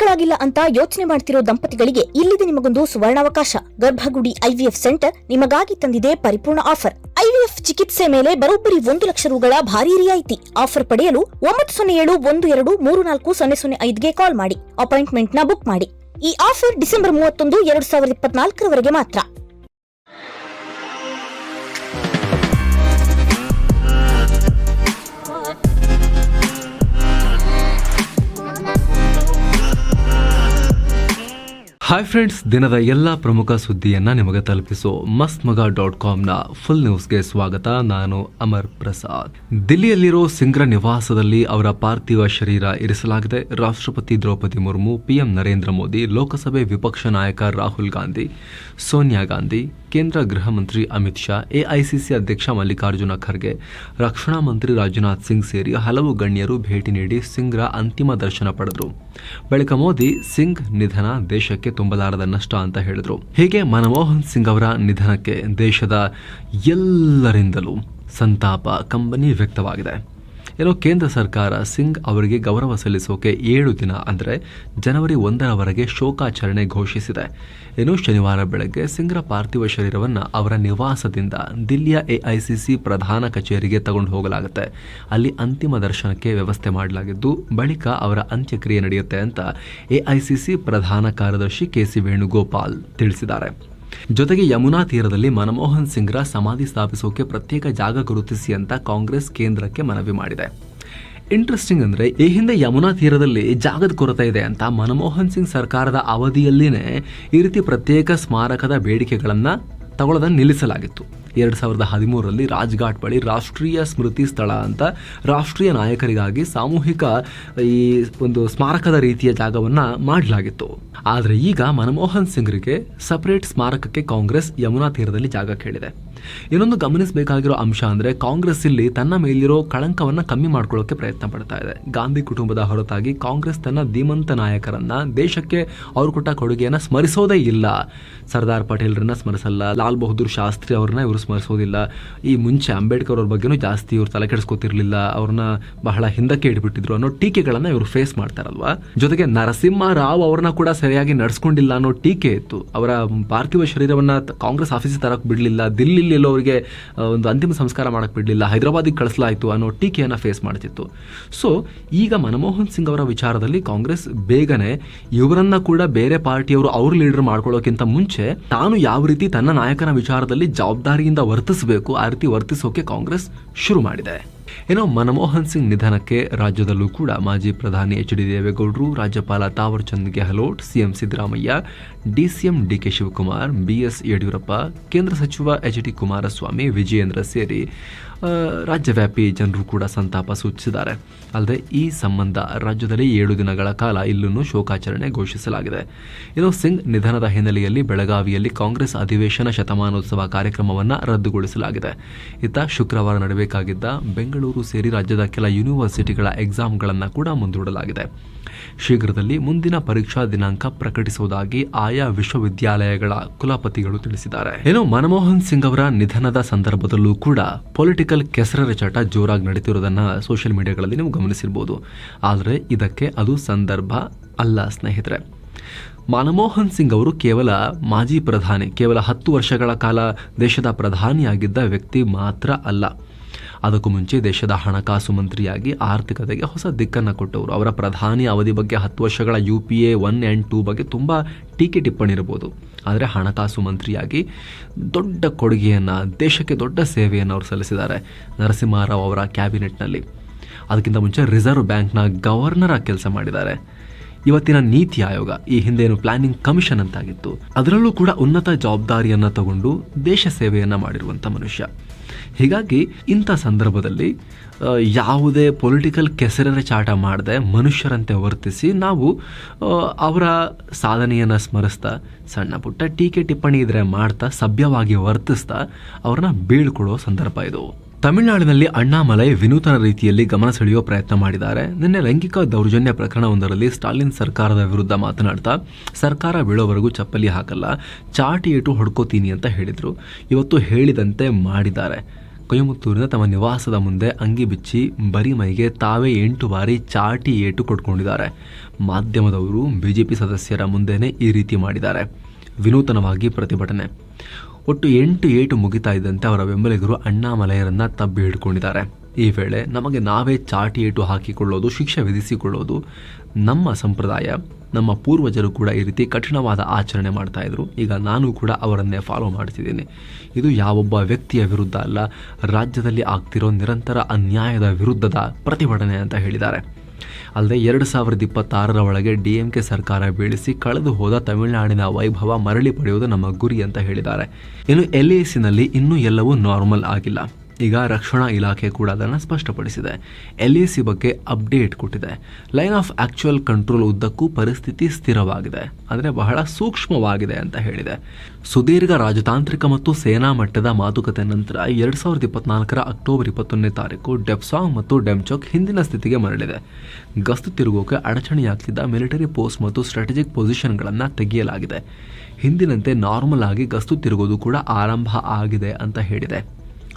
ಮಕ್ಕಳಾಗಿಲ್ಲ ಅಂತ ಯೋಚನೆ ಮಾಡ್ತಿರೋ ದಂಪತಿಗಳಿಗೆ ಇಲ್ಲಿದೆ ನಿಮಗೊಂದು ಸುವರ್ಣಾವಕಾಶ. ಗರ್ಭಗುಡಿ IVF ಸೆಂಟರ್ ನಿಮಗಾಗಿ ತಂದಿದೆ ಪರಿಪೂರ್ಣ ಆಫರ್. IVF ಚಿಕಿತ್ಸೆ ಮೇಲೆ ಬರೋಬ್ಬರಿ 1 ಲಕ್ಷ ರೂಗಳ ಭಾರಿ ರಿಯಾಯಿತಿ. ಆಫರ್ ಪಡೆಯಲು 9071240005ಗೆ ಕಾಲ್ ಮಾಡಿ ಅಪಾಯಿಂಟ್ಮೆಂಟ್ ನ ಬುಕ್ ಮಾಡಿ. ಈ ಆಫರ್ ಡಿಸೆಂಬರ್ 31, 2024 ಮಾತ್ರ. ಹಾಯ್ ಫ್ರೆಂಡ್ಸ್, ದಿನದ ಎಲ್ಲ ಪ್ರಮುಖ ಸುದ್ದಿಯನ್ನ ನಿಮಗೆ ತಲುಪಿಸೋ mastmaga.comನ ಫುಲ್ ನ್ಯೂಸ್ಗೆ ಸ್ವಾಗತ. ನಾನು ಅಮರ್ ಪ್ರಸಾದ್. ದಿಲ್ಲಿಯಲ್ಲಿರೋ ಸಿಂಗ್ರ ನಿವಾಸದಲ್ಲಿ ಅವರ ಪಾರ್ಥಿವ ಶರೀರ ಇರಿಸಲಾಗಿದೆ. ರಾಷ್ಟ್ರಪತಿ ದ್ರೌಪದಿ ಮುರ್ಮು, PM ನರೇಂದ್ರ ಮೋದಿ, ಲೋಕಸಭೆ ವಿಪಕ್ಷ ನಾಯಕ ರಾಹುಲ್ ಗಾಂಧಿ, ಸೋನಿಯಾ ಗಾಂಧಿ, ಕೇಂದ್ರ ಗೃಹ ಮಂತ್ರಿ ಅಮಿತ್ ಶಾ, AICC ಅಧ್ಯಕ್ಷ ಮಲ್ಲಿಕಾರ್ಜುನ ಖರ್ಗೆ, ರಕ್ಷಣಾ ಮಂತ್ರಿ ರಾಜನಾಥ್ ಸಿಂಗ್ ಸೇರಿ ಹಲವು ಗಣ್ಯರು ಭೇಟಿ ನೀಡಿ ಸಿಂಗ್ರ ಅಂತಿಮ ದರ್ಶನ ಪಡೆದರು. ಬಳಿಕ ಮೋದಿ ಸಿಂಗ್ ನಿಧನ ದೇಶಕ್ಕೆ ತುಂಬಲಾರದ ನಷ್ಟ ಅಂತ ಹೇಳಿದ್ರು. ಹೀಗೆ ಮನಮೋಹನ್ ಸಿಂಗ್ ಅವರ ನಿಧನಕ್ಕೆ ದೇಶದ ಎಲ್ಲರಿಂದಲೂ ಸಂತಾಪ ಕಂಬನಿ ವ್ಯಕ್ತವಾಗಿದೆ. ಕೇಂದ್ರ ಸರ್ಕಾರ ಸಿಂಗ್ ಅವರಿಗೆ ಗೌರವ ಸಲ್ಲಿಸೋಕೆ 7 ದಿನ ಅಂದರೆ ಜನವರಿ 1ರವರೆಗೆ ಶೋಕಾಚರಣೆ ಘೋಷಿಸಿದೆ. ಶನಿವಾರ ಬೆಳಗ್ಗೆ ಸಿಂಗ್ರ ಪಾರ್ಥಿವ ಶರೀರವನ್ನು ಅವರ ನಿವಾಸದಿಂದ ದಿಲ್ಲಿಯ AICC ಪ್ರಧಾನ ಕಚೇರಿಗೆ ತಗೊಂಡು ಹೋಗಲಾಗುತ್ತೆ. ಅಲ್ಲಿ ಅಂತಿಮ ದರ್ಶನಕ್ಕೆ ವ್ಯವಸ್ಥೆ ಮಾಡಲಾಗಿದ್ದು ಬಳಿಕ ಅವರ ಅಂತ್ಯಕ್ರಿಯೆ ನಡೆಯುತ್ತೆ ಅಂತ AICC ಪ್ರಧಾನ ಕಾರ್ಯದರ್ಶಿ KC ವೇಣುಗೋಪಾಲ್ ತಿಳಿಸಿದ್ದಾರೆ. ಜೊತೆಗೆ ಯಮುನಾ ತೀರದಲ್ಲಿ ಮನಮೋಹನ್ ಸಿಂಗ್ರ ಸಮಾಧಿ ಸ್ಥಾಪಿಸೋಕೆ ಪ್ರತ್ಯೇಕ ಜಾಗ ಗುರುತಿಸಿ ಅಂತ ಕಾಂಗ್ರೆಸ್ ಕೇಂದ್ರಕ್ಕೆ ಮನವಿ ಮಾಡಿದೆ. ಇಂಟ್ರೆಸ್ಟಿಂಗ್ ಅಂದ್ರೆ ಈ ಹಿಂದೆ ಯಮುನಾ ತೀರದಲ್ಲಿ ಜಾಗದ ಕೊರತೆ ಇದೆ ಅಂತ ಮನಮೋಹನ್ ಸಿಂಗ್ ಸರ್ಕಾರದ ಅವಧಿಯಲ್ಲಿನೇ ಈ ರೀತಿ ಪ್ರತ್ಯೇಕ ಸ್ಮಾರಕದ ಬೇಡಿಕೆಗಳನ್ನ ತಗೊಳ್ಳೋದನ್ನು ನಿಲ್ಲಿಸಲಾಗಿತ್ತು. 2013ರಲ್ಲಿ ರಾಜ್ಘಾಟ್ ಬಳಿ ರಾಷ್ಟ್ರೀಯ ಸ್ಮೃತಿ ಸ್ಥಳ ಅಂತ ರಾಷ್ಟ್ರೀಯ ನಾಯಕರಿಗಾಗಿ ಸಾಮೂಹಿಕ ಈ ಒಂದು ಸ್ಮಾರಕದ ರೀತಿಯ ಜಾಗವನ್ನ ಮಾಡಲಾಗಿತ್ತು. ಆದರೆ ಈಗ ಮನಮೋಹನ್ ಸಿಂಗ್ರಿಗೆ ಸಪರೇಟ್ ಸ್ಮಾರಕಕ್ಕೆ ಕಾಂಗ್ರೆಸ್ ಯಮುನಾ ತೀರದಲ್ಲಿ ಜಾಗ ಕೇಳಿದೆ. ಇನ್ನೊಂದು ಗಮನಿಸಬೇಕಾಗಿರೋ ಅಂಶ ಅಂದ್ರೆ ಕಾಂಗ್ರೆಸ್ ಇಲ್ಲಿ ತನ್ನ ಮೇಲಿರೋ ಕಳಂಕವನ್ನ ಕಮ್ಮಿ ಮಾಡ್ಕೊಳ್ಳೋಕೆ ಪ್ರಯತ್ನ ಪಡ್ತಾ ಇದೆ. ಗಾಂಧಿ ಕುಟುಂಬದ ಹೊರತಾಗಿ ಕಾಂಗ್ರೆಸ್ ತನ್ನ ಧೀಮಂತ ನಾಯಕರನ್ನ, ದೇಶಕ್ಕೆ ಅವರು ಕೊಟ್ಟ ಕೊಡುಗೆಯನ್ನ ಸ್ಮರಿಸೋದೇ ಇಲ್ಲ. ಸರ್ದಾರ್ ಪಟೇಲ್ರನ್ನ ಸ್ಮರಿಸಲ್ಲ, ಲಾಲ್ ಬಹದ್ದೂರ್ ಶಾಸ್ತ್ರಿ ಅವ್ರನ್ನ ಇವರು ಸ್ಮರಿಸೋದಿಲ್ಲ. ಈ ಮುಂಚೆ ಅಂಬೇಡ್ಕರ್ ಅವ್ರ ಬಗ್ಗೆನೂ ಜಾಸ್ತಿ ಇವ್ರು ತಲೆ ಕೆಡಿಸ್ಕೋತಿರ್ಲಿಲ್ಲ, ಅವ್ರನ್ನ ಬಹಳ ಹಿಂದಕ್ಕೆ ಇಟ್ಬಿಟ್ಟಿದ್ರು ಅನ್ನೋ ಟೀಕೆಗಳನ್ನ ಇವರು ಫೇಸ್ ಮಾಡ್ತಾರಲ್ವಾ. ಜೊತೆಗೆ ನರಸಿಂಹ ರಾವ್ ಅವ್ರನ್ನ ಕೂಡ ಸರಿಯಾಗಿ ನಡೆಸ್ಕೊಂಡಿಲ್ಲ ಅನ್ನೋ ಟೀಕೆ ಇತ್ತು. ಅವರ ಪಾರ್ಥಿವ ಶರೀರವನ್ನ ಕಾಂಗ್ರೆಸ್ ಆಫೀಸಿಗೆ ತರಕ್ ಬಿಡ್ಲಿಲ್ಲ, ದಿಲ್ಲಿ ಅವರಿಗೆ ಒಂದು ಅಂತಿಮ ಸಂಸ್ಕಾರ ಮಾಡಕ್ ಬಿಡ್ಲಿಲ್ಲ, ಹೈದರಾಬಾದಿಗೆ ಕಳಿಸಲಾಯಿತು ಅನ್ನೋ ಟೀಕೆಯನ್ನ ಫೇಸ್ ಮಾಡ್ತಿತ್ತು. ಸೊ ಈಗ ಮನಮೋಹನ್ ಸಿಂಗ್ ಅವರ ವಿಚಾರದಲ್ಲಿ ಕಾಂಗ್ರೆಸ್ ಬೇಗನೆ ಇವರನ್ನ ಕೂಡ ಬೇರೆ ಪಾರ್ಟಿಯವರು ಅವ್ರ ಲೀಡರ್ ಮಾಡ್ಕೊಳ್ಳೋಕ್ಕಿಂತ ಮುಂಚೆ ತಾನು ಯಾವ ರೀತಿ ತನ್ನ ನಾಯಕನ ವಿಚಾರದಲ್ಲಿ ಜವಾಬ್ದಾರಿಯಿಂದ ವರ್ತಿಸಬೇಕು ಆ ರೀತಿ ವರ್ತಿಸೋಕೆ ಕಾಂಗ್ರೆಸ್ ಶುರು ಮಾಡಿದೆ. ಮನಮೋಹನ್ ಸಿಂಗ್ ನಿಧನಕ್ಕೆ ರಾಜ್ಯದಲ್ಲೂ ಕೂಡ ಮಾಜಿ ಪ್ರಧಾನಿ HD ದೇವೇಗೌಡರು, ರಾಜ್ಯಪಾಲ Thawar Chand Gehlot, CM Siddaramaiah, DCM DK Shivakumar, BS Yediyurappa, ಕೇಂದ್ರ ಸಚಿವ HD ಕುಮಾರಸ್ವಾಮಿ, ವಿಜಯೇಂದ್ರ ಸೇರಿ ರಾಜ್ಯವ್ಯಾಪಿ ಜನರು ಕೂಡ ಸಂತಾಪ ಸೂಚಿಸಿದ್ದಾರೆ. ಅಲ್ಲದೆ ಈ ಸಂಬಂಧ ರಾಜ್ಯದಲ್ಲಿ 7 ದಿನಗಳ ಕಾಲ ಇಲ್ಲೂ ಶೋಕಾಚರಣೆ ಘೋಷಿಸಲಾಗಿದೆ. ಸಿಂಗ್ ನಿಧನದ ಹಿನ್ನೆಲೆಯಲ್ಲಿ ಬೆಳಗಾವಿಯಲ್ಲಿ ಕಾಂಗ್ರೆಸ್ ಅಧಿವೇಶನ ಶತಮಾನೋತ್ಸವ ಕಾರ್ಯಕ್ರಮವನ್ನು ರದ್ದುಗೊಳಿಸಲಾಗಿದೆ. ಇತ್ತ ಶುಕ್ರವಾರ ನಡೆಯಬೇಕಾಗಿದ್ದ ಬೆಂಗಳೂರು ಸೇರಿ ರಾಜ್ಯದ ಕೆಲ ಯೂನಿವರ್ಸಿಟಿಗಳ ಎಕ್ಸಾಮ್ಗಳನ್ನು ಕೂಡ ಮುಂದೂಡಲಾಗಿದೆ. ಶೀಘ್ರದಲ್ಲಿ ಮುಂದಿನ ಪರೀಕ್ಷಾ ದಿನಾಂಕ ಪ್ರಕಟಿಸುವುದಾಗಿ ಆಯಾ ವಿಶ್ವವಿದ್ಯಾಲಯಗಳ ಕುಲಪತಿಗಳು ತಿಳಿಸಿದ್ದಾರೆ. ಮನಮೋಹನ್ ಸಿಂಗ್ ಅವರ ನಿಧನದ ಸಂದರ್ಭದಲ್ಲೂ ಕೂಡ ಪೊಲಿಟಿಕಲ್ ಕೆಸರೆರಚಾಟ ಜೋರಾಗಿ ನಡೀತಿರೋದನ್ನ ಸೋಷಿಯಲ್ ಮೀಡಿಯಾಗಳಲ್ಲಿ ನೀವು ಗಮನಿಸಿರಬಹುದು. ಆದರೆ ಇದಕ್ಕೆ ಅದು ಸಂದರ್ಭ ಅಲ್ಲ ಸ್ನೇಹಿತರೆ. ಮನಮೋಹನ್ ಸಿಂಗ್ ಅವರು ಕೇವಲ ಮಾಜಿ ಪ್ರಧಾನಿ, ಕೇವಲ 10 ವರ್ಷಗಳ ಕಾಲ ದೇಶದ ಪ್ರಧಾನಿಯಾಗಿದ್ದ ವ್ಯಕ್ತಿ ಮಾತ್ರ ಅಲ್ಲ. ಅದಕ್ಕೂ ಮುಂಚೆ ದೇಶದ ಹಣಕಾಸು ಮಂತ್ರಿಯಾಗಿ ಆರ್ಥಿಕತೆಗೆ ಹೊಸ ದಿಕ್ಕನ್ನು ಕೊಟ್ಟವರು. ಅವರ ಪ್ರಧಾನಿ ಅವಧಿ ಬಗ್ಗೆ 10 ವರ್ಷಗಳ UPA 1 and 2 ಬಗ್ಗೆ ತುಂಬ ಟೀಕೆ ಟಿಪ್ಪಣಿ ಇರಬಹುದು. ಆದರೆ ಹಣಕಾಸು ಮಂತ್ರಿಯಾಗಿ ದೊಡ್ಡ ಕೊಡುಗೆಯನ್ನು, ದೇಶಕ್ಕೆ ದೊಡ್ಡ ಸೇವೆಯನ್ನು ಅವರು ಸಲ್ಲಿಸಿದ್ದಾರೆ ನರಸಿಂಹರಾವ್ ಅವರ ಕ್ಯಾಬಿನೆಟ್ನಲ್ಲಿ. ಅದಕ್ಕಿಂತ ಮುಂಚೆ ರಿಸರ್ವ್ ಬ್ಯಾಂಕ್ನ ಗವರ್ನರ್ ಆಗಿ ಕೆಲಸ ಮಾಡಿದ್ದಾರೆ. ಇವತ್ತಿನ ನೀತಿ ಆಯೋಗ, ಈ ಹಿಂದೇನು ಪ್ಲಾನಿಂಗ್ ಕಮಿಷನ್ ಅಂತಾಗಿತ್ತು, ಅದರಲ್ಲೂ ಕೂಡ ಉನ್ನತ ಜವಾಬ್ದಾರಿಯನ್ನು ತಗೊಂಡು ದೇಶ ಸೇವೆಯನ್ನು ಮಾಡಿರುವಂಥ ಮನುಷ್ಯ. ಹೀಗಾಗಿ ಇಂಥ ಸಂದರ್ಭದಲ್ಲಿ ಯಾವುದೇ ಪೊಲಿಟಿಕಲ್ ಕೆಸರೆರಚಾಟ ಮಾಡದೆ ಮನುಷ್ಯರಂತೆ ವರ್ತಿಸಿ ನಾವು ಅವರ ಸಾಧನೆಯನ್ನು ಸ್ಮರಿಸ್ತಾ, ಸಣ್ಣ ಪುಟ್ಟ ಟೀಕೆ ಟಿಪ್ಪಣಿ ಇದ್ರೆ ಮಾಡ್ತಾ, ಸಭ್ಯವಾಗಿ ವರ್ತಿಸ್ತಾ ಅವ್ರನ್ನ ಬೀಳ್ಕೊಡೋ ಸಂದರ್ಭ ಇದು. ತಮಿಳುನಾಡಿನಲ್ಲಿ ಅಣ್ಣಾಮಲೈ ವಿನೂತನ ರೀತಿಯಲ್ಲಿ ಗಮನ ಸೆಳೆಯುವ ಪ್ರಯತ್ನ ಮಾಡಿದ್ದಾರೆ. ನಿನ್ನೆ ಲೈಂಗಿಕ ದೌರ್ಜನ್ಯ ಪ್ರಕರಣವೊಂದರಲ್ಲಿ ಸ್ಟಾಲಿನ್ ಸರ್ಕಾರದ ವಿರುದ್ಧ ಮಾತನಾಡ್ತಾ ಸರ್ಕಾರ ಬೀಳೋವರೆಗೂ ಚಪ್ಪಲಿ ಹಾಕಲ್ಲ, ಚಾಟಿ ಏಟು ಹೊಡ್ಕೋತೀನಿ ಅಂತ ಹೇಳಿದ್ರು. ಇವತ್ತು ಹೇಳಿದಂತೆ ಮಾಡಿದ್ದಾರೆ. ಕೊಯಮತ್ತೂರಿನ ತಮ್ಮ ನಿವಾಸದ ಮುಂದೆ ಅಂಗಿ ಬಿಚ್ಚಿ ಬರಿ ಮೈಗೆ ತಾವೇ 8 ಬಾರಿ ಚಾಟಿ ಏಟು ಕೊಟ್ಕೊಂಡಿದ್ದಾರೆ. ಮಾಧ್ಯಮದವರು ಬಿಜೆಪಿ ಸದಸ್ಯರ ಮುಂದೆನೇ ಈ ರೀತಿ ಮಾಡಿದ್ದಾರೆ. ವಿನೂತನವಾಗಿ ಪ್ರತಿಭಟನೆ. ಒಟ್ಟು 8 ಏಟು ಮುಗಿತಾ ಇದ್ದಂತೆ ಅವರ ಬೆಂಬಲಿಗರು ಅಣ್ಣಾಮಲೈಯರನ್ನ ತಬ್ಬಿ ಹಿಡ್ಕೊಂಡಿದ್ದಾರೆ. ಈ ವೇಳೆ ನಮಗೆ ನಾವೇ ಚಾಟಿ ಏಟು ಹಾಕಿಕೊಳ್ಳೋದು, ಶಿಕ್ಷೆ ವಿಧಿಸಿಕೊಳ್ಳೋದು ನಮ್ಮ ಸಂಪ್ರದಾಯ. ನಮ್ಮ ಪೂರ್ವಜರು ಕೂಡ ಈ ರೀತಿ ಕಠಿಣವಾದ ಆಚರಣೆ ಮಾಡ್ತಾ ಇದ್ರು. ಈಗ ನಾನು ಕೂಡ ಅವರನ್ನೇ ಫಾಲೋ ಮಾಡ್ತಿದ್ದೀನಿ. ಇದು ಯಾವೊಬ್ಬ ವ್ಯಕ್ತಿಯ ವಿರುದ್ಧ ಅಲ್ಲ, ರಾಜ್ಯದಲ್ಲಿ ಆಗ್ತಿರೋ ನಿರಂತರ ಅನ್ಯಾಯದ ವಿರುದ್ಧದ ಪ್ರತಿಭಟನೆ ಅಂತ ಹೇಳಿದ್ದಾರೆ. ಅಲ್ಲದೆ 2026ರ ಒಳಗೆ DMK ಸರ್ಕಾರ ಬೀಳಿಸಿ ಕಳೆದು ಹೋದ ತಮಿಳುನಾಡಿನ ವೈಭವ ಮರಳಿ ಪಡೆಯುವುದು ನಮ್ಮ ಗುರಿ ಅಂತ ಹೇಳಿದ್ದಾರೆ. ಇನ್ನು LACನಲ್ಲಿ ಇನ್ನೂ ಎಲ್ಲವೂ ನಾರ್ಮಲ್ ಆಗಿಲ್ಲ. ಈಗ ರಕ್ಷಣಾ ಇಲಾಖೆ ಕೂಡ ಅದನ್ನು ಸ್ಪಷ್ಟಪಡಿಸಿದೆ. LAC ಬಗ್ಗೆ ಅಪ್ಡೇಟ್ ಕೊಟ್ಟಿದೆ. ಲೈನ್ ಆಫ್ ಆಕ್ಚುಯಲ್ ಕಂಟ್ರೋಲ್ ಉದ್ದಕ್ಕೂ ಪರಿಸ್ಥಿತಿ ಸ್ಥಿರವಾಗಿದೆ, ಅಂದರೆ ಬಹಳ ಸೂಕ್ಷ್ಮವಾಗಿದೆ ಅಂತ ಹೇಳಿದೆ. ಸುದೀರ್ಘ ರಾಜತಾಂತ್ರಿಕ ಮತ್ತು ಸೇನಾ ಮಟ್ಟದ ಮಾತುಕತೆ ನಂತರ 2024ರ ಅಕ್ಟೋಬರ್ 21ನೇ ತಾರೀಕು ಡೆಪ್ಸಾಂಗ್ ಮತ್ತು ಡೆಮ್ಚೋಕ್ ಹಿಂದಿನ ಸ್ಥಿತಿಗೆ ಮರಳಿದೆ. ಗಸ್ತು ತಿರುಗೋಕೆ ಅಡಚಣೆಯಾಗ್ತಿದ್ದ ಮಿಲಿಟರಿ ಪೋಸ್ಟ್ ಮತ್ತು ಸ್ಟ್ರಾಟಜಿಕ್ ಪೊಸಿಷನ್ಗಳನ್ನು ತೆಗೆಯಲಾಗಿದೆ. ಹಿಂದಿನಂತೆ ನಾರ್ಮಲ್ ಆಗಿ ಗಸ್ತು ತಿರುಗೋದು ಕೂಡ ಆರಂಭ ಆಗಿದೆ ಅಂತ ಹೇಳಿದೆ.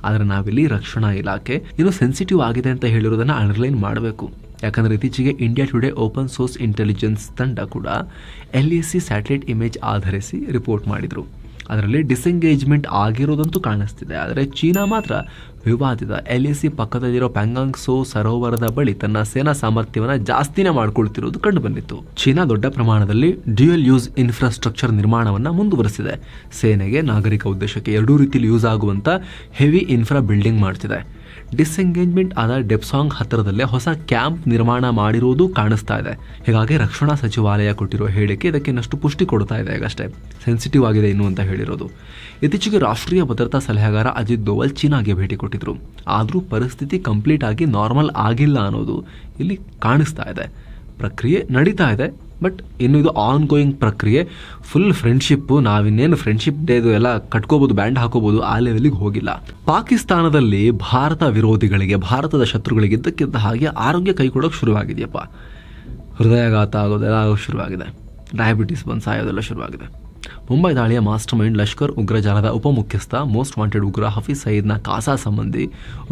ಆದರೆ ನಾವಿಲ್ಲಿ ರಕ್ಷಣಾ ಇಲಾಖೆ ಇನ್ನು ಸೆನ್ಸಿಟಿವ್ ಆಗಿದೆ ಅಂತ ಹೇಳಿರೋದನ್ನ ಅಂಡರ್ಲೈನ್ ಮಾಡಬೇಕು. ಯಾಕಂದರೆ ಇತ್ತೀಚೆಗೆ India today open source intelligence ತಂಡ ಕೂಡ LAC ಸ್ಯಾಟಲೈಟ್ ಇಮೇಜ್ ಆಧರಿಸಿ ರಿಪೋರ್ಟ್ ಮಾಡಿದರು. ಅದರಲ್ಲಿ ಡಿಸೆಂಗೇಜ್ಮೆಂಟ್ ಆಗಿರೋದಂತೂ ಕಾಣಿಸ್ತಿದೆ. ಆದರೆ ಚೀನಾ ಮಾತ್ರ ವಿವಾದಿತ LAC ಪಕ್ಕದಲ್ಲಿರೋ ಪ್ಯಾಂಗಾಂಗ್ ಸೋ ಸರೋವರದ ಬಳಿ ತನ್ನ ಸೇನಾ ಸಾಮರ್ಥ್ಯವನ್ನು ಜಾಸ್ತಿನೇ ಮಾಡ್ಕೊಳ್ತಿರೋದು ಕಂಡುಬಂದಿತ್ತು. ಚೀನಾ ದೊಡ್ಡ ಪ್ರಮಾಣದಲ್ಲಿ ಡ್ಯೂಯಲ್ ಯೂಸ್ ಇನ್ಫ್ರಾಸ್ಟ್ರಕ್ಚರ್ ನಿರ್ಮಾಣವನ್ನು ಮುಂದುವರೆಸಿದೆ. ಸೇನೆಗೆ, ನಾಗರಿಕ ಉದ್ದೇಶಕ್ಕೆ ಎರಡೂ ರೀತಿಯಲ್ಲಿ ಯೂಸ್ ಆಗುವಂಥ ಹೆವಿ ಇನ್ಫ್ರಾ ಬಿಲ್ಡಿಂಗ್ ಮಾಡ್ತಿದೆ. ಡಿಸ್ಎಂಗೇಜ್ಮೆಂಟ್ ಆದ ಡೆಪ್ಸಾಂಗ್ ಹತ್ತಿರದಲ್ಲೇ ಹೊಸ ಕ್ಯಾಂಪ್ ನಿರ್ಮಾಣ ಮಾಡಿರುವುದು ಕಾಣಿಸ್ತಾ ಇದೆ. ಹೀಗಾಗಿ ರಕ್ಷಣಾ ಸಚಿವಾಲಯ ಕೊಟ್ಟಿರೋ ಹೇಳಿಕೆ ಇದಕ್ಕೆ ಇನ್ನಷ್ಟು ಪುಷ್ಟಿ ಕೊಡ್ತಾ ಇದೆ. ಈಗಷ್ಟೇ ಸೆನ್ಸಿಟಿವ್ ಆಗಿದೆ ಇನ್ನು ಅಂತ ಹೇಳಿರೋದು. ಇತ್ತೀಚೆಗೆ ರಾಷ್ಟ್ರೀಯ ಭದ್ರತಾ ಸಲಹೆಗಾರ ಅಜಿತ್ ದೋವಲ್ ಚೀನಾಗೆ ಭೇಟಿ ಕೊಟ್ಟಿದ್ರು. ಆದರೂ ಪರಿಸ್ಥಿತಿ ಕಂಪ್ಲೀಟ್ ಆಗಿ ನಾರ್ಮಲ್ ಆಗಿಲ್ಲ ಅನ್ನೋದು ಇಲ್ಲಿ ಕಾಣಿಸ್ತಾ ಇದೆ. ಪ್ರಕ್ರಿಯೆ ನಡೀತಾ ಇದೆ, ಬಟ್ ಇನ್ನು ಇದು ಆನ್ ಗೋಯಿಂಗ್ ಪ್ರಕ್ರಿಯೆ. ಫುಲ್ ಫ್ರೆಂಡ್ಶಿಪ್ಪು, ನಾವಿನ್ನೇನು ಫ್ರೆಂಡ್ಶಿಪ್ ಡೇದು ಎಲ್ಲ ಕಟ್ಕೋಬೋದು, ಬ್ಯಾಂಡ್ ಹಾಕೋಬೋದು, ಆ ಲೆವೆಲಿಗೆ ಹೋಗಿಲ್ಲ. ಪಾಕಿಸ್ತಾನದಲ್ಲಿ ಭಾರತ ವಿರೋಧಿಗಳಿಗೆ, ಭಾರತದ ಶತ್ರುಗಳಿಗೆ ಇದ್ದಕ್ಕಿದ್ದ ಹಾಗೆ ಆರೋಗ್ಯ ಕೈಕೊಡೋಕೆ ಶುರುವಾಗಿದೆಯಪ್ಪ. ಹೃದಯಾಘಾತ ಆಗೋದೆಲ್ಲ ಆಗೋಕ್ಕೆ ಶುರುವಾಗಿದೆ. ಡಯಾಬಿಟಿಸ್ ಬಂದು ಸಾಯೋದೆಲ್ಲ ಶುರುವಾಗಿದೆ. ಮುಂಬೈ ದಾಳಿಯ ಮಾಸ್ಟರ್ ಮೈಂಡ್ ಲಷ್ಕರ್ ಉಗ್ರಜಾಲದ ಉಪಮುಖ್ಯಸ್ಥ, ಮೋಸ್ಟ್ ವಾಂಟೆಡ್ ಉಗ್ರ ಹಫೀಜ್ ಸಯೀದ್ನ ಕಾಸಾ ಸಂಬಂಧಿ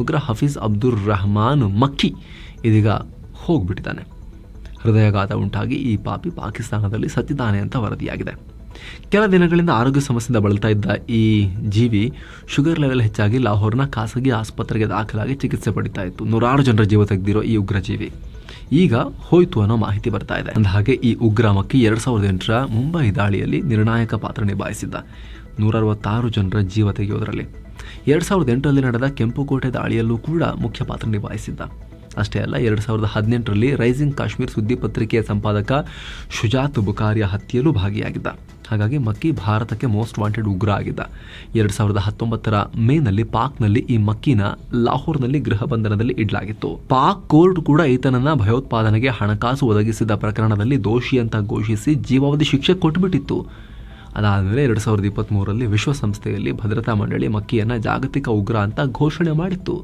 ಉಗ್ರ ಹಫೀಜ್ ಅಬ್ದುರ್ ರಹಮಾನ್ ಮಕ್ಕಿ ಇದೀಗ ಹೋಗ್ಬಿಟ್ಟಿದ್ದಾನೆ. ಹೃದಯಾಘಾತ ಉಂಟಾಗಿ ಈ ಪಾಪಿ ಪಾಕಿಸ್ತಾನದಲ್ಲಿ ಸತ್ತಿದ್ದಾನೆ ಅಂತ ವರದಿಯಾಗಿದೆ. ಕೆಲ ದಿನಗಳಿಂದ ಆರೋಗ್ಯ ಸಮಸ್ಯೆಯಿಂದ ಬಳಲ್ತಾ ಇದ್ದ ಈ ಜೀವಿ ಶುಗರ್ ಲೆವೆಲ್ ಹೆಚ್ಚಾಗಿ ಲಾಹೋರ್ನ ಖಾಸಗಿ ಆಸ್ಪತ್ರೆಗೆ ದಾಖಲಾಗಿ ಚಿಕಿತ್ಸೆ ಪಡಿತಾ ಇತ್ತು. 106 ಜನರ ಜೀವ ತೆಗೆದಿರೋ ಈ ಉಗ್ರ ಜೀವಿ ಈಗ ಹೋಯ್ತು ಅನ್ನೋ ಮಾಹಿತಿ ಬರ್ತಾ ಇದೆ. ಅಂದಹಾಗೆ ಈ ಉಗ್ರ ಮಕ್ಕಿ 2008ರ ಮುಂಬೈ ದಾಳಿಯಲ್ಲಿ ನಿರ್ಣಾಯಕ ಪಾತ್ರ ನಿಭಾಯಿಸಿದ್ದ. 166 ಜನರ ಜೀವ ತೆಗೆಯೋದ್ರಲ್ಲಿ 2008ರಲ್ಲಿ ನಡೆದ ಕೆಂಪುಕೋಟೆ ದಾಳಿಯಲ್ಲೂ ಕೂಡ ಮುಖ್ಯ ಪಾತ್ರ ನಿಭಾಯಿಸಿದ್ದ. ಅಷ್ಟೇ ಅಲ್ಲ, 2018ರಲ್ಲಿ ರೈಸಿಂಗ್ ಕಾಶ್ಮೀರ್ ಸುದ್ದಿ ಪತ್ರಿಕೆಯ ಸಂಪಾದಕ ಶುಜಾತ್ ಬುಖಾರಿಯ ಹತ್ಯೆಯಲ್ಲೂ ಭಾಗಿಯಾಗಿದ್ದ. ಹಾಗಾಗಿ ಮಕ್ಕಿ ಭಾರತಕ್ಕೆ ಮೋಸ್ಟ್ ವಾಂಟೆಡ್ ಉಗ್ರ ಆಗಿದ್ದ. 2019ರ ಮೇನಲ್ಲಿ ಪಾಕ್ನಲ್ಲಿ ಈ ಮಕ್ಕಿನ ಲಾಹೋರ್ನಲ್ಲಿ ಗೃಹ ಬಂಧನದಲ್ಲಿ ಇಡಲಾಗಿತ್ತು. ಪಾಕ್ ಕೋರ್ಟ್ ಕೂಡ ಈತನನ್ನ ಭಯೋತ್ಪಾದನೆಗೆ ಹಣಕಾಸು ಒದಗಿಸಿದ ಪ್ರಕರಣದಲ್ಲಿ ದೋಷಿ ಅಂತ ಘೋಷಿಸಿ ಜೀವಾವಧಿ ಶಿಕ್ಷೆ ಕೊಟ್ಟುಬಿಟ್ಟಿತ್ತು. ಅದಾದಮೇಲೆ 2023ರಲ್ಲಿ ವಿಶ್ವಸಂಸ್ಥೆಯಲ್ಲಿ ಭದ್ರತಾ ಮಂಡಳಿ ಮಕ್ಕಿಯನ್ನು ಜಾಗತಿಕ ಉಗ್ರ ಅಂತ ಘೋಷಣೆ ಮಾಡಿತ್ತು.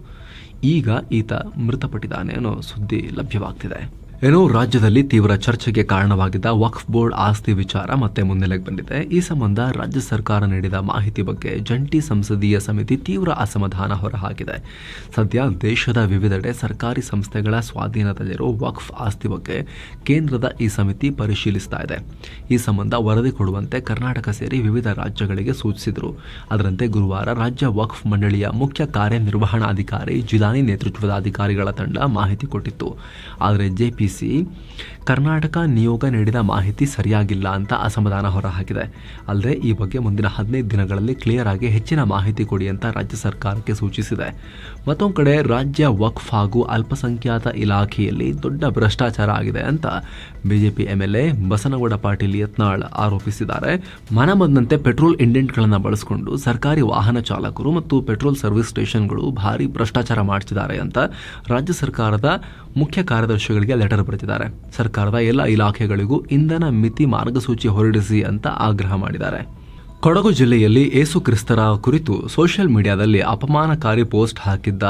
ಈಗ ಈತ ಮೃತಪಟ್ಟಿದ್ದಾನೆ ಅನ್ನೋ ಸುದ್ದಿ ಲಭ್ಯವಾಗ್ತಿದೆ. ಏನೋ ರಾಜ್ಯದಲ್ಲಿ ತೀವ್ರ ಚರ್ಚೆಗೆ ಕಾರಣವಾಗಿದ್ದ ವಕ್ಫ್ ಬೋರ್ಡ್ ಆಸ್ತಿ ವಿಚಾರ ಮತ್ತೆ ಮುನ್ನೆಲೆಗೆ ಬಂದಿದೆ. ಈ ಸಂಬಂಧ ರಾಜ್ಯ ಸರ್ಕಾರ ನೀಡಿದ ಮಾಹಿತಿ ಬಗ್ಗೆ ಜಂಟಿ ಸಂಸದೀಯ ಸಮಿತಿ ತೀವ್ರ ಅಸಮಾಧಾನ ಹೊರಹಾಕಿದೆ. ಸದ್ಯ ದೇಶದ ವಿವಿಧೆಡೆ ಸರ್ಕಾರಿ ಸಂಸ್ಥೆಗಳ ಸ್ವಾಧೀನದಲ್ಲಿರೋ ವಕ್ಫ್ ಆಸ್ತಿ ಬಗ್ಗೆ ಕೇಂದ್ರದ ಈ ಸಮಿತಿ ಪರಿಶೀಲಿಸ್ತಾ ಇದೆ. ಈ ಸಂಬಂಧ ವರದಿ ಕೊಡುವಂತೆ ಕರ್ನಾಟಕ ಸೇರಿ ವಿವಿಧ ರಾಜ್ಯಗಳಿಗೆ ಸೂಚಿಸಿದರು. ಅದರಂತೆ ಗುರುವಾರ ರಾಜ್ಯ ವಕ್ಫ್ ಮಂಡಳಿಯ ಮುಖ್ಯ ಕಾರ್ಯನಿರ್ವಹಣಾಧಿಕಾರಿ ಜಿಲಾನಿ ನೇತೃತ್ವದ ಅಧಿಕಾರಿಗಳ ತಂಡ ಮಾಹಿತಿ ಕೊಟ್ಟಿತ್ತು. ಆದರೆ JPC ಕರ್ನಾಟಕ ನಿಯೋಗ ನೀಡಿದ ಮಾಹಿತಿ ಸರಿಯಾಗಿಲ್ಲ ಅಂತ ಅಸಮಾಧಾನ ಹೊರಹಾಕಿದೆ. ಅಲ್ಲದೆ ಈ ಬಗ್ಗೆ ಮುಂದಿನ 15 ದಿನಗಳಲ್ಲಿ ಕ್ಲಿಯರ್ ಆಗಿ ಹೆಚ್ಚಿನ ಮಾಹಿತಿ ಕೊಡಿ ಅಂತ ರಾಜ್ಯ ಸರ್ಕಾರಕ್ಕೆ ಸೂಚಿಸಿದೆ. ಮತ್ತೊಂದು ಕಡೆ ರಾಜ್ಯ ವಕ್ಫ್ ಹಾಗೂ ಅಲ್ಪಸಂಖ್ಯಾತ ಇಲಾಖೆಯಲ್ಲಿ ದೊಡ್ಡ ಭ್ರಷ್ಟಾಚಾರ ಆಗಿದೆ ಅಂತ ಬಿಜೆಪಿ MLA ಬಸನಗೌಡ ಪಾಟೀಲ್ ಯತ್ನಾಳ್ ಆರೋಪಿಸಿದ್ದಾರೆ. ಮನಬಂದಂತೆ ಪೆಟ್ರೋಲ್ ಇಂಡೆಂಟ್ಗಳನ್ನು ಬಳಸಿಕೊಂಡು ಸರ್ಕಾರಿ ವಾಹನ ಚಾಲಕರು ಮತ್ತು ಪೆಟ್ರೋಲ್ ಸರ್ವಿಸ್ ಸ್ಟೇಷನ್ಗಳು ಭಾರಿ ಭ್ರಷ್ಟಾಚಾರ ಮಾಡ್ತಿದ್ದಾರೆ ಅಂತ ರಾಜ್ಯ ಸರ್ಕಾರದ ಮುಖ್ಯ ಕಾರ್ಯದರ್ಶಿಗಳಿಗೆ ಲೆಟರ್ ಬರೆದಿದ್ದಾರೆ. ಸರ್ಕಾರದ ಎಲ್ಲ ಇಲಾಖೆಗಳಿಗೂ ಇಂಧನ ಮಿತಿ ಮಾರ್ಗಸೂಚಿ ಹೊರಡಿಸಿ ಅಂತ ಆಗ್ರಹ ಮಾಡಿದ್ದಾರೆ. ಕೊಡಗು ಜಿಲ್ಲೆಯಲ್ಲಿ ಏಸು ಕ್ರಿಸ್ತರ ಕುರಿತು ಸೋಷಿಯಲ್ ಮೀಡಿಯಾದಲ್ಲಿ ಅಪಮಾನಕಾರಿ ಪೋಸ್ಟ್ ಹಾಕಿದ್ದ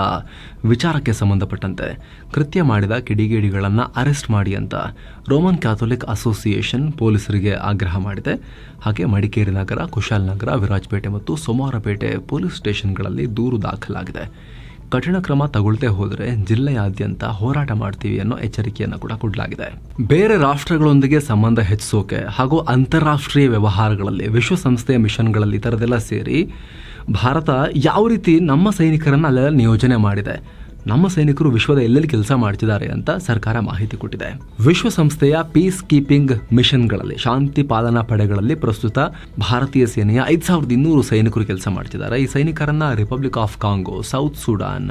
ವಿಚಾರಕ್ಕೆ ಸಂಬಂಧಪಟ್ಟಂತೆ ಕೃತ್ಯ ಮಾಡಿದ ಕಿಡಿಗೇಡಿಗಳನ್ನು ಅರೆಸ್ಟ್ ಮಾಡಿ ಅಂತ ರೋಮನ್ ಕ್ಯಾಥೋಲಿಕ್ ಅಸೋಸಿಯೇಷನ್ ಪೊಲೀಸರಿಗೆ ಆಗ್ರಹ ಮಾಡಿದೆ. ಹಾಗೆ ಮಡಿಕೇರಿ ನಗರ, ಕುಶಾಲನಗರ, ವಿರಾಜಪೇಟೆ ಮತ್ತು ಸೋಮವಾರಪೇಟೆ ಪೊಲೀಸ್ ಸ್ಟೇಷನ್ಗಳಲ್ಲಿ ದೂರು ದಾಖಲಾಗಿದೆ. ಕಠಿಣ ಕ್ರಮ ತಗೊಳ್ತೇ ಹೋದರೆ ಜಿಲ್ಲೆಯಾದ್ಯಂತ ಹೋರಾಟ ಮಾಡ್ತೀವಿ ಅನ್ನೋ ಎಚ್ಚರಿಕೆಯನ್ನು ಕೂಡ ಕೊಡಲಾಗಿದೆ. ಬೇರೆ ರಾಷ್ಟ್ರಗಳೊಂದಿಗೆ ಸಂಬಂಧ ಹೆಚ್ಚಿಸೋಕೆ ಹಾಗೂ ಅಂತಾರಾಷ್ಟ್ರೀಯ ವ್ಯವಹಾರಗಳಲ್ಲಿ ವಿಶ್ವಸಂಸ್ಥೆಯ ಮಿಷನ್ಗಳಲ್ಲಿ ಈ ಥರದೆಲ್ಲ ಸೇರಿ ಭಾರತ ಯಾವ ರೀತಿ ನಮ್ಮ ಸೈನಿಕರನ್ನು ಅಲ್ಲೆಲ್ಲ ನಿಯೋಜನೆ ಮಾಡಿದೆ, ನಮ್ಮ ಸೈನಿಕರು ವಿಶ್ವದ ಎಲ್ಲೆಲ್ಲಿ ಕೆಲಸ ಮಾಡ್ತಿದ್ದಾರೆ ಅಂತ ಸರ್ಕಾರ ಮಾಹಿತಿ ಕೊಟ್ಟಿದೆ. ವಿಶ್ವಸಂಸ್ಥೆಯ ಪೀಸ್ ಕೀಪಿಂಗ್ ಮಿಷನ್ಗಳಲ್ಲಿ, ಶಾಂತಿ ಪಾಲನಾ ಪಡೆಗಳಲ್ಲಿ ಪ್ರಸ್ತುತ ಭಾರತೀಯ ಸೇನೆಯ 5200 ಸೈನಿಕರು ಕೆಲಸ ಮಾಡ್ತಿದ್ದಾರೆ. ಈ ಸೈನಿಕರನ್ನ Republic of Congo, South Sudan,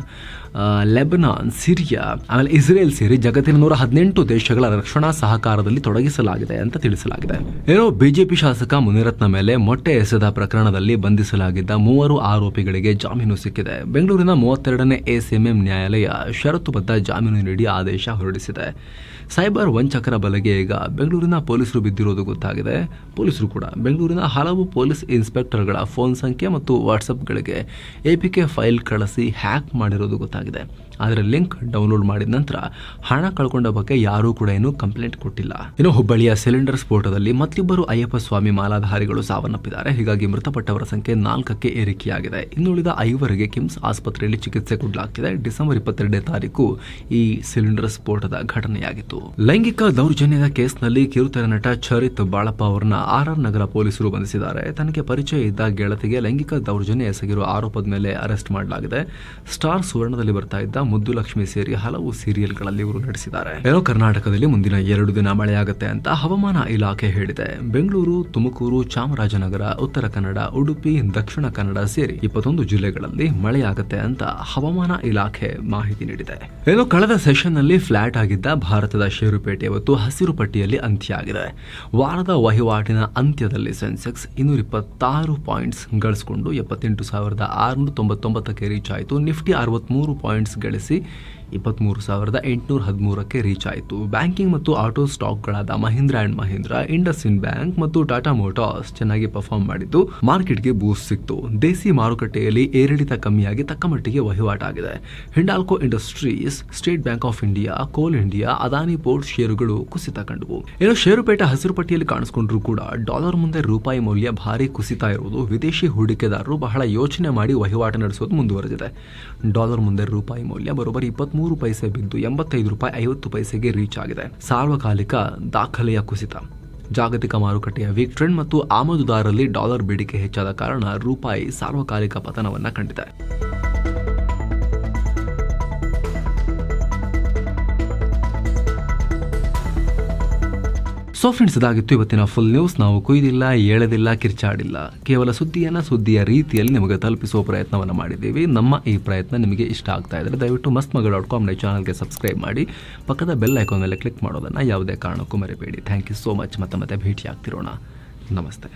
Lebanon, Syria, ಆಮೇಲೆ ಇಸ್ರೇಲ್ ಸೇರಿ ಜಗತ್ತಿನ 118 ದೇಶಗಳ ರಕ್ಷಣಾ ಸಹಕಾರದಲ್ಲಿ ತೊಡಗಿಸಲಾಗಿದೆ ಅಂತ ತಿಳಿಸಲಾಗಿದೆ. ಏನೋ ಬಿಜೆಪಿ ಶಾಸಕ ಮುನಿರತ್ನ ಮೇಲೆ ಮೊಟ್ಟೆ ಎಸೆದ ಪ್ರಕರಣದಲ್ಲಿ ಬಂಧಿಸಲಾಗಿದ್ದ 3 ಆರೋಪಿಗಳಿಗೆ ಜಾಮೀನು ಸಿಕ್ಕಿದೆ. ಬೆಂಗಳೂರಿನ 32ನೇ ಎಸಿಎಂಎಂ ನ್ಯಾಯಾಲಯ ಷರತ್ತುಬದ್ಧ ಜಾಮೀನು ನೀಡಿ ಆದೇಶ ಹೊರಡಿಸಿದೆ. ಸೈಬರ್ ವಂಚಕರ ಬಲೆಗೆ ಈಗ ಬೆಂಗಳೂರಿನ ಪೊಲೀಸರು ಬಿದ್ದಿರೋದು ಗೊತ್ತಾಗಿದೆ. ಪೊಲೀಸರು ಕೂಡ ಬೆಂಗಳೂರಿನ ಹಲವು ಪೊಲೀಸ್ ಇನ್ಸ್ಪೆಕ್ಟರ್ಗಳ ಫೋನ್ ಸಂಖ್ಯೆ ಮತ್ತು ವಾಟ್ಸಪ್ಗಳಿಗೆ APK ಫೈಲ್ ಕಳಿಸಿ ಹ್ಯಾಕ್ ಮಾಡಿರೋದು ಗೊತ್ತಾಗಿದೆ. ಆದರೆ ಲಿಂಕ್ ಡೌನ್ಲೋಡ್ ಮಾಡಿದ ನಂತರ ಹಣ ಕಳ್ಕೊಂಡ ಬಗ್ಗೆ ಯಾರೂ ಕೂಡ ಏನು ಕಂಪ್ಲೇಂಟ್ ಕೊಟ್ಟಿಲ್ಲ. ಇನ್ನು ಹುಬ್ಬಳ್ಳಿಯ ಸಿಲಿಂಡರ್ ಸ್ಫೋಟದಲ್ಲಿ ಮತ್ತಿಬ್ಬರು ಅಯ್ಯಪ್ಪ ಸ್ವಾಮಿ ಮಾಲಾಧಾರಿಗಳು ಸಾವನ್ನಪ್ಪಿದ್ದಾರೆ. ಹೀಗಾಗಿ ಮೃತಪಟ್ಟವರ ಸಂಖ್ಯೆ 4ಕ್ಕೆ ಏರಿಕೆಯಾಗಿದೆ. ಇನ್ನುಳಿದ 5 ಕಿಮ್ಸ್ ಆಸ್ಪತ್ರೆಯಲ್ಲಿ ಚಿಕಿತ್ಸೆ ಕೊಡಲಾಗ್ತಿದೆ. ಡಿಸೆಂಬರ್ 22ನೇ ತಾರೀಕು ಈ ಸಿಲಿಂಡರ್ ಸ್ಫೋಟದ ಘಟನೆಯಾಗಿತ್ತು. ಲೈಂಗಿಕ ದೌರ್ಜನ್ಯದ ಕೇಸ್ನಲ್ಲಿ ಕಿರುತೆರೆ ನಟ ಚರಿತ್ ಬಾಳಪ್ಪ ಅವರನ್ನ RR ನಗರ ಪೊಲೀಸರು ಬಂಧಿಸಿದ್ದಾರೆ. ತನಗೆ ಪರಿಚಯ ಇದ್ದ ಗೆಳತಿಗೆ ಲೈಂಗಿಕ ದೌರ್ಜನ್ಯ ಎಸಗಿರುವ ಆರೋಪದ ಮೇಲೆ ಅರೆಸ್ಟ್ ಮಾಡಲಾಗಿದೆ. ಸ್ಟಾರ್ ಸುವರ್ಣದಲ್ಲಿ ಬರ್ತಾ ಇದ್ದ ಮುದ್ದು ಲಕ್ಷ್ಮಿ ಸೇರಿ ಹಲವು ಸೀರಿಯಲ್ಗಳಲ್ಲಿ ಇವರು ನಟಿಸಿದ್ದಾರೆ. ಏನೋ ಕರ್ನಾಟಕದಲ್ಲಿ ಮುಂದಿನ 2 ದಿನ ಮಳೆಯಾಗುತ್ತೆ ಅಂತ ಹವಾಮಾನ ಇಲಾಖೆ ಹೇಳಿದೆ. ಬೆಂಗಳೂರು, ತುಮಕೂರು, ಚಾಮರಾಜನಗರ, ಉತ್ತರ ಕನ್ನಡ, ಉಡುಪಿ, ದಕ್ಷಿಣ ಕನ್ನಡ ಸೇರಿ 21 ಜಿಲ್ಲೆಗಳಲ್ಲಿ ಮಳೆಯಾಗುತ್ತೆ ಅಂತ ಹವಾಮಾನ ಇಲಾಖೆ ಮಾಹಿತಿ ನೀಡಿದೆ. ಏನೋ ಕಳೆದ ಸೆಷನ್ ನಲ್ಲಿ ಫ್ಲಾಟ್ ಆಗಿದ್ದ ಭಾರತದ ಷೇರುಪೇಟೆ ಇವತ್ತು ಹಸಿರು ಪಟ್ಟಿಯಲ್ಲಿ ಅಂತ್ಯ ಆಗಿದೆ. ವಾರದ ವಹಿವಾಟಿನ ಅಂತ್ಯದಲ್ಲಿ ಸೆನ್ಸೆಕ್ಸ್ 226 ಪಾಯಿಂಟ್ಸ್ ಗಳಿಸಿಕೊಂಡು 78,699ಕ್ಕೆ ರೀಚ್ ಆಯಿತು. ನಿಫ್ಟಿ 63 ಪಾಯಿಂಟ್ಸ್ ಗಳಿಸಿ 23,813ಕ್ಕೆ ರೀಚ್ ಆಯಿತು. ಬ್ಯಾಂಕಿಂಗ್ ಮತ್ತು ಆಟೋ ಸ್ಟಾಕ್ಗಳಾದ Mahindra and Mahindra, IndusInd bank ಮತ್ತು ಟಾಟಾ ಮೋಟಾರ್ಸ್ ಚೆನ್ನಾಗಿ ಪರ್ಫಾರ್ಮ್ ಮಾಡಿದ್ದು ಮಾರ್ಕೆಟ್ಗೆ ಬೂಸ್ಟ್ ಸಿಕ್ತು. ದೇಸಿ ಮಾರುಕಟ್ಟೆಯಲ್ಲಿ ಏರಿಳಿತ ಕಮ್ಮಿಯಾಗಿ ತಕ್ಕ ಮಟ್ಟಿಗೆ ವಹಿವಾಟಾಗಿದೆ. Hindalco industries, state bank of India, coal India, Adani port ಷೇರುಗಳು ಕುಸಿತ ಕಂಡವು. ಏನೋ ಷೇರುಪೇಟೆ ಹಸಿರು ಪಟ್ಟಿಯಲ್ಲಿ ಕಾಣಿಸಿಕೊಂಡ್ರು ಕೂಡ ಡಾಲರ್ ಮುಂದೆ ರೂಪಾಯಿ ಮೌಲ್ಯ ಭಾರಿ ಕುಸಿತ ಇರುವುದು ವಿದೇಶಿ ಹೂಡಿಕೆದಾರರು ಬಹಳ ಯೋಚನೆ ಮಾಡಿ ವಹಿವಾಟು ನಡೆಸೋದು ಮುಂದುವರೆದಿದೆ. ಡಾಲರ್ ಮುಂದೆ ರೂಪಾಯಿ ಮೌಲ್ಯ ಬರೋಬ್ಬರಿ 23 ಪೈಸೆ ಬಿದ್ದು 85 ರೂಪಾಯಿ 50 ಪೈಸೆಗೆ ರೀಚ್ ಆಗಿದೆ. ಸಾರ್ವಕಾಲಿಕ ದಾಖಲೆಯ ಕುಸಿತ. ಜಾಗತಿಕ ಮಾರುಕಟ್ಟೆಯ ವೀಕ್ ಟ್ರೆಂಡ್ ಮತ್ತು ಆಮದುದಾರರಲ್ಲಿ ಡಾಲರ್ ಬೇಡಿಕೆ ಹೆಚ್ಚಾದ ಕಾರಣ ರೂಪಾಯಿ ಸಾರ್ವಕಾಲಿಕ ಪತನವನ್ನ ಕಂಡಿದೆ. ಸೊ ಫ್ರೆಂಡ್ಸ್, ಇದಾಗಿತ್ತು ಇವತ್ತಿನ ಫುಲ್ ನ್ಯೂಸ್. ನಾವು ಕೊಯ್ದಿಲ್ಲ, ಎಳೆದಿಲ್ಲ, ಕಿರ್ಚಾಡಿಲ್ಲ, ಕೇವಲ ಸುದ್ದಿಯ ರೀತಿಯಲ್ಲಿ ನಿಮಗೆ ತಲುಪಿಸುವ ಪ್ರಯತ್ನವನ್ನು ಮಾಡಿದ್ದೀವಿ. ನಮ್ಮ ಈ ಪ್ರಯತ್ನ ನಿಮಗೆ ಇಷ್ಟ ಆಗ್ತಾ ಇದ್ದರೆ ದಯವಿಟ್ಟು mastmaga.com ಚಾನಲ್ಗೆ ಸಬ್ಸ್ಕ್ರೈಬ್ ಮಾಡಿ, ಪಕ್ಕದ ಬೆಲ್ ಐಕಾನ್ ಮೇಲೆ ಕ್ಲಿಕ್ ಮಾಡೋದನ್ನು ಯಾವುದೇ ಕಾರಣಕ್ಕೂ ಮರಿಬೇಡಿ. Thank you so much. ಮತ್ತೆ ಭೇಟಿ ಆಗ್ತಿರೋಣ. ನಮಸ್ತೆ.